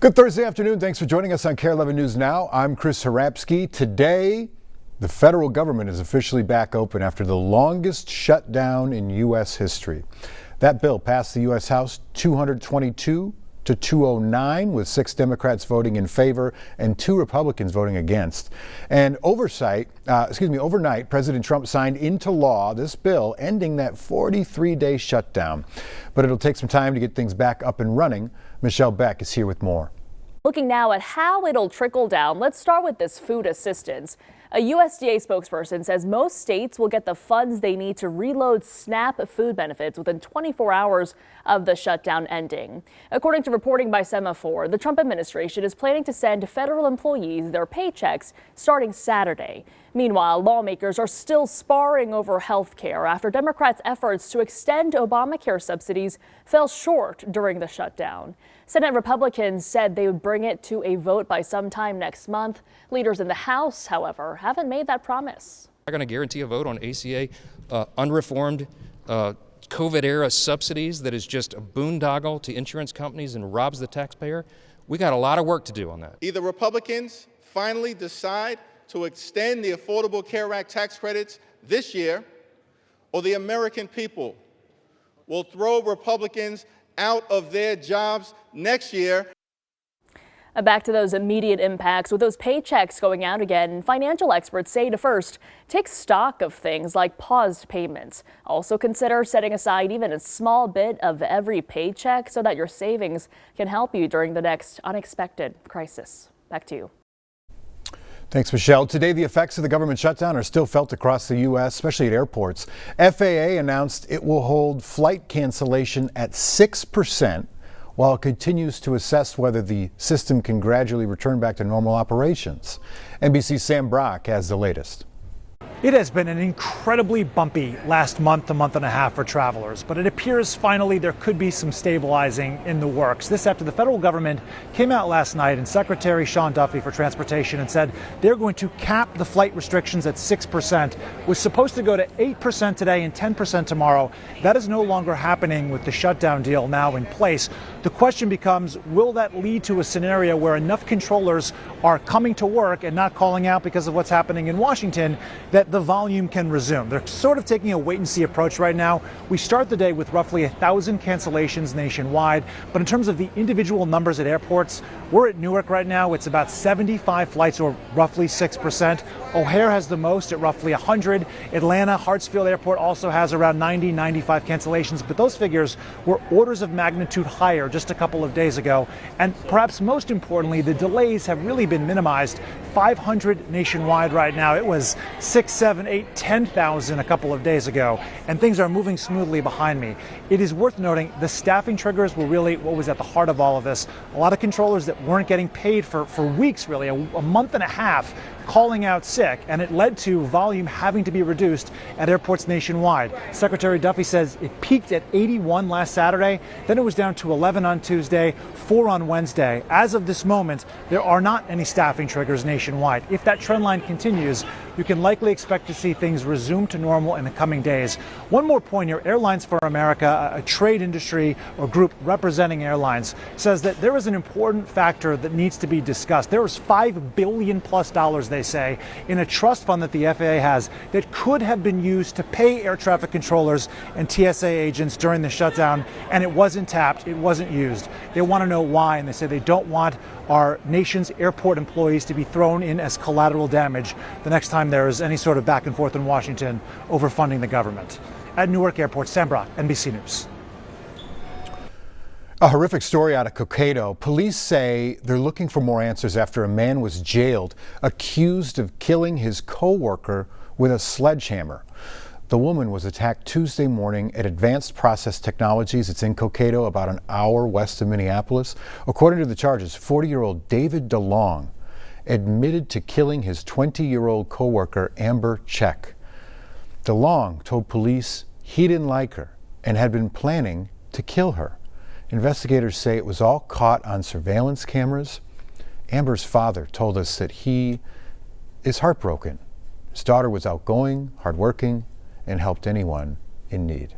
Good Thursday afternoon. Thanks for joining us on KARE 11 News Now. I'm Chris Harapsky. Today, the federal government is officially back open after the longest shutdown in U.S. history. That bill passed the U.S. House 222 to 209, with 6 Democrats voting in favor and 2 Republicans voting against. And overnight, President Trump signed into law this bill ending that 43-day shutdown. But it'll take some time to get things back up and running. Michelle Beck is here with more. Looking now at how it'll trickle down, let's start with this food assistance. A USDA spokesperson says most states will get the funds they need to reload SNAP food benefits within 24 hours of the shutdown ending. According to reporting by Semaphore, the Trump administration is planning to send federal employees their paychecks starting Saturday. Meanwhile, lawmakers are still sparring over health care after Democrats' efforts to extend Obamacare subsidies fell short during the shutdown. Senate Republicans said they would bring it to a vote by sometime next month. Leaders in the House, however, haven't made that promise. I'm not going to guarantee a vote on ACA unreformed COVID-era subsidies that is just a boondoggle to insurance companies and robs the taxpayer. We got a lot of work to do on that. Either Republicans finally decide to extend the Affordable Care Act tax credits this year, or the American people will throw Republicans out of their jobs next year. Back to those immediate impacts. With those paychecks going out again, financial experts say to first take stock of things like paused payments. Also consider setting aside even a small bit of every paycheck so that your savings can help you during the next unexpected crisis. Back to you. Thanks, Michelle. Today, the effects of the government shutdown are still felt across the U.S., especially at airports. FAA announced it will hold flight cancellation at 6%, while it continues to assess whether the system can gradually return back to normal operations. NBC's Sam Brock has the latest. It has been an incredibly bumpy last month, a month and a half for travelers, but it appears finally there could be some stabilizing in the works. This after the federal government came out last night and Secretary Sean Duffy for Transportation and said they're going to cap the flight restrictions at 6%. Was supposed to go to 8% today and 10% tomorrow. That is no longer happening with the shutdown deal now in place. The question becomes, will that lead to a scenario where enough controllers are coming to work and not calling out because of what's happening in Washington that the volume can resume? They're sort of taking a wait-and-see approach right now. We start the day with roughly 1,000 cancellations nationwide, but in terms of the individual numbers at airports, we're at Newark right now. It's about 75 flights, or roughly 6%. O'Hare has the most at roughly 100. Atlanta Hartsfield Airport also has around 90, 95 cancellations, but those figures were orders of magnitude higher just a couple of days ago. And perhaps most importantly, the delays have really been minimized. 500 nationwide right now. It was 6, 7, 8, 10,000 a couple of days ago, and things are moving smoothly behind me. It is worth noting the staffing triggers were really what was at the heart of all of this. A lot of controllers that weren't getting paid for weeks, really, a month and a half, calling out sick, and it led to volume having to be reduced at airports nationwide. Secretary Duffy says it peaked at 81 last Saturday, then it was down to 11 on Tuesday, 4 on Wednesday. As of this moment, there are not any staffing triggers nationwide. If that trend line continues, you can likely expect to see things resume to normal in the coming days. One more point here, Airlines for America, a trade industry or group representing airlines, says that there is an important factor that needs to be discussed. There is $5 billion plus, they say, in a trust fund that the FAA has that could have been used to pay air traffic controllers and TSA agents during the shutdown, and it wasn't tapped, it wasn't used. They want to know why, and they say they don't want our nation's airport employees to be thrown in as collateral damage the next time there is any sort of back and forth in Washington over funding the government. At Newark Airport, Sam Brock, NBC News. A horrific story out of Cokato. Police say they're looking for more answers after a man was jailed, accused of killing his co-worker with a sledgehammer. The woman was attacked Tuesday morning at Advanced Process Technologies. It's in Cokato, about an hour west of Minneapolis. According to the charges, 40-year-old David DeLong admitted to killing his 20-year-old co-worker, Amber Check. DeLong told police he didn't like her and had been planning to kill her. Investigators say it was all caught on surveillance cameras. Amber's father told us that he is heartbroken. His daughter was outgoing, hardworking, and helped anyone in need.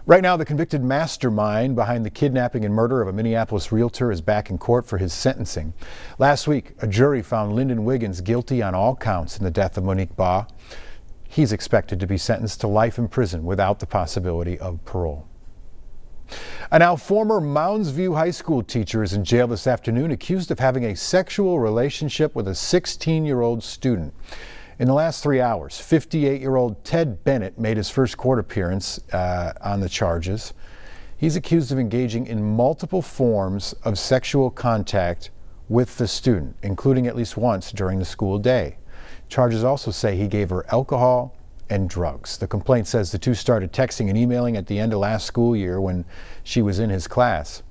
Right now, the convicted mastermind behind the kidnapping and murder of a Minneapolis realtor is back in court for his sentencing. Last week, a jury found Lyndon Wiggins guilty on all counts in the death of Monique Baugh. He's expected to be sentenced to life in prison without the possibility of parole. A now former Mounds View High School teacher is in jail this afternoon, accused of having a sexual relationship with a 16-year-old student. In the last 3 hours, 58-year-old Ted Bennett made his first court appearance on the charges. He's accused of engaging in multiple forms of sexual contact with the student, including at least once during the school day. Charges also say he gave her alcohol and drugs. The complaint says the two started texting and emailing at the end of last school year when she was in his class.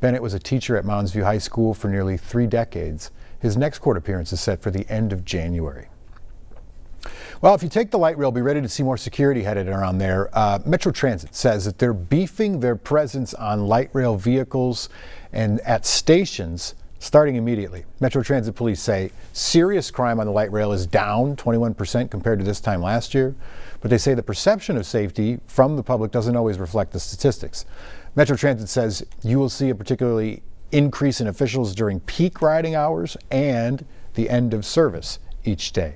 Bennett was a teacher at Mounds View High School for nearly 3 decades. His next court appearance is set for the end of January. Well, if you take the light rail, be ready to see more security headed around there. Metro Transit says that they're beefing their presence on light rail vehicles and at stations starting immediately. Metro Transit police say serious crime on the light rail is down 21% compared to this time last year, but they say the perception of safety from the public doesn't always reflect the statistics. Metro Transit says you will see a particularly increase in officials during peak riding hours and the end of service each day.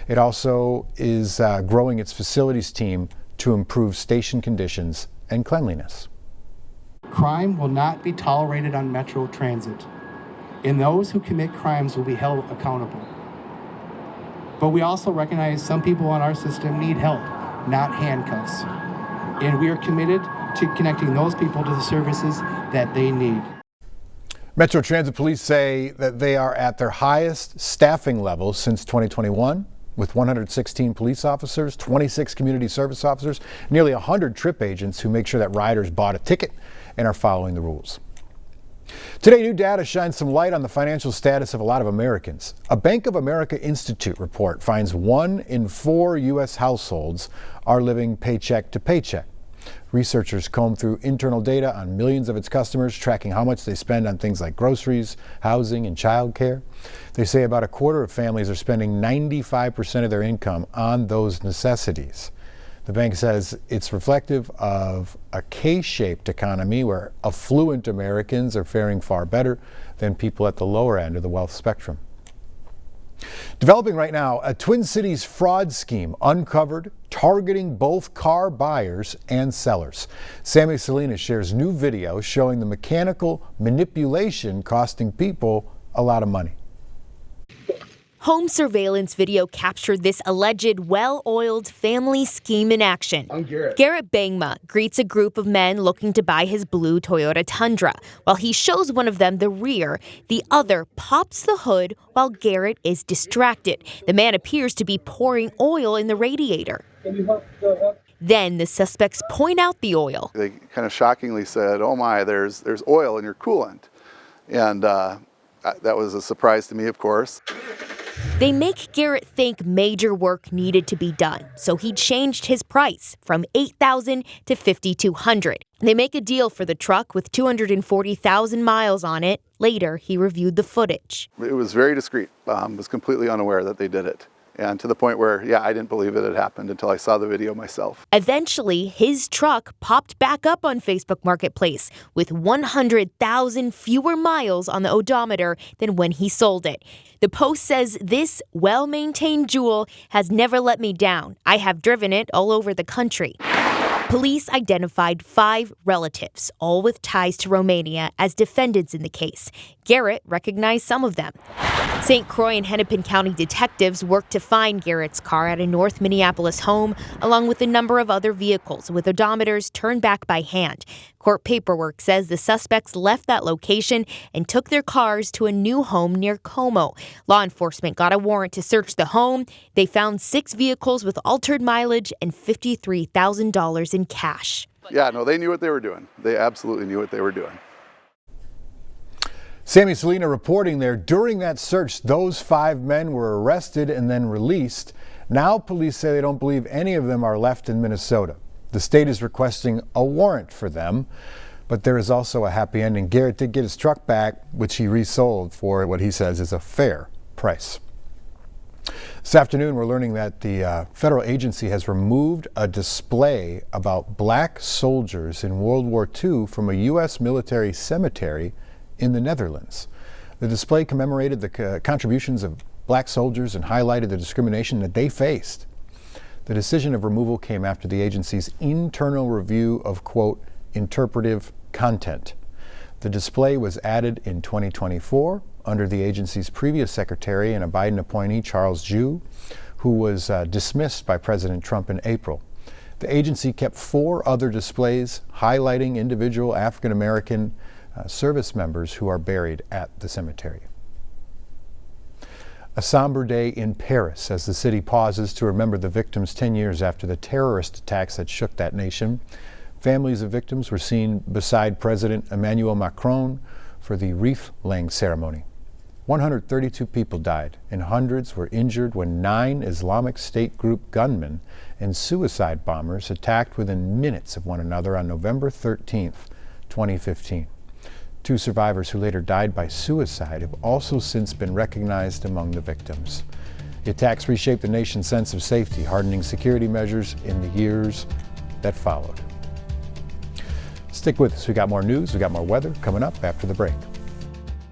It also is growing its facilities team to improve station conditions and cleanliness. Crime will not be tolerated on Metro Transit, and those who commit crimes will be held accountable. But we also recognize some people on our system need help, not handcuffs. And we are committed to connecting those people to the services that they need. Metro Transit police say that they are at their highest staffing level since 2021, with 116 police officers, 26 community service officers, nearly 100 trip agents who make sure that riders bought a ticket and are following the rules. Today, new data shines some light on the financial status of a lot of Americans. A Bank of America Institute report finds 1 in 4 U.S. households are living paycheck to paycheck. Researchers combed through internal data on millions of its customers, tracking how much they spend on things like groceries, housing, and childcare. They say about a quarter of families are spending 95% of their income on those necessities. The bank says it's reflective of a K-shaped economy where affluent Americans are faring far better than people at the lower end of the wealth spectrum. Developing right now, a Twin Cities fraud scheme uncovered targeting both car buyers and sellers. Sammy Salinas shares new video showing the mechanical manipulation costing people a lot of money. Home surveillance video captured this alleged well-oiled family scheme in action. I'm Garrett. Garrett Bangma greets a group of men looking to buy his blue Toyota Tundra. While he shows one of them the rear, the other pops the hood while Garrett is distracted. The man appears to be pouring oil in the radiator. Then the suspects point out the oil. They kind of shockingly said, "Oh my, there's oil in your coolant." And that was a surprise to me, of course. They make Garrett think major work needed to be done, so he changed his price from $8,000 to $5,200. They make a deal for the truck with 240,000 miles on it. Later, he reviewed the footage. It was very discreet. Was completely unaware that they did it. And to the point where, I didn't believe it had happened until I saw the video myself. Eventually, his truck popped back up on Facebook Marketplace with 100,000 fewer miles on the odometer than when he sold it. The post says, "This well-maintained jewel has never let me down. I have driven it all over the country." Police identified 5 relatives, all with ties to Romania, as defendants in the case. Garrett recognized some of them. St. Croix and Hennepin County detectives worked to find Garrett's car at a North Minneapolis home, along with a number of other vehicles with odometers turned back by hand. Court paperwork says the suspects left that location and took their cars to a new home near Como. Law enforcement got a warrant to search the home. They found 6 vehicles with altered mileage and $53,000 in cash. Yeah, no, they knew what they were doing. They absolutely knew what they were doing. Sammy Salina reporting there. During that search, those 5 men were arrested and then released. Now police say they don't believe any of them are left in Minnesota. The state is requesting a warrant for them, but there is also a happy ending. Garrett did get his truck back, which he resold for what he says is a fair price. This afternoon, we're learning that the federal agency has removed a display about black soldiers in World War II from a U.S. military cemetery in the Netherlands. The display commemorated the contributions of black soldiers and highlighted the discrimination that they faced. The decision of removal came after the agency's internal review of, quote, interpretive content. The display was added in 2024 under the agency's previous secretary and a Biden appointee, Charles Jew, who was dismissed by President Trump in April. The agency kept 4 other displays highlighting individual African American service members who are buried at the cemetery. A somber day in Paris as the city pauses to remember the victims 10 years after the terrorist attacks that shook that nation. Families of victims were seen beside President Emmanuel Macron for the wreath-laying ceremony. 132 people died and hundreds were injured when 9 Islamic State group gunmen and suicide bombers attacked within minutes of one another on November 13, 2015. 2 survivors who later died by suicide have also since been recognized among the victims. The attacks reshaped the nation's sense of safety, hardening security measures in the years that followed. Stick with us. We got more news, we got more weather coming up after the break.